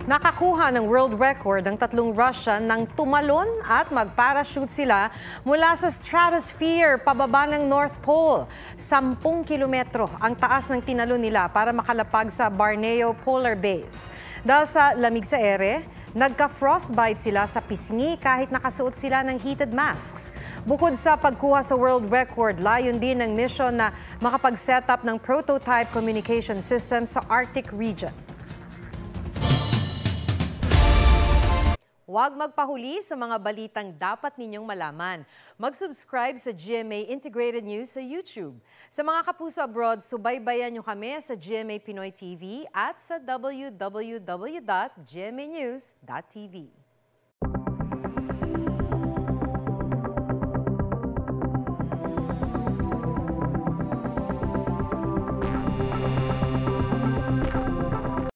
Nakakuha ng world record ang tatlong Russian nang tumalon at mag-parachute sila mula sa stratosphere pababa ng North Pole. 10 kilometro ang taas ng tinalon nila para makalapag sa Borneo Polar Base. Dahil sa lamig sa ere, nagka-frostbite sila sa pisngi kahit nakasuot sila ng heated masks. Bukod sa pagkuha sa world record, layon din ng mission na makapag-set up ng prototype communication system sa Arctic region. Huwag magpahuli sa mga balitang dapat ninyong malaman. Mag-subscribe sa GMA Integrated News sa YouTube. Sa mga kapuso abroad, subaybayan nyo kami sa GMA Pinoy TV at sa www.gmanews.tv.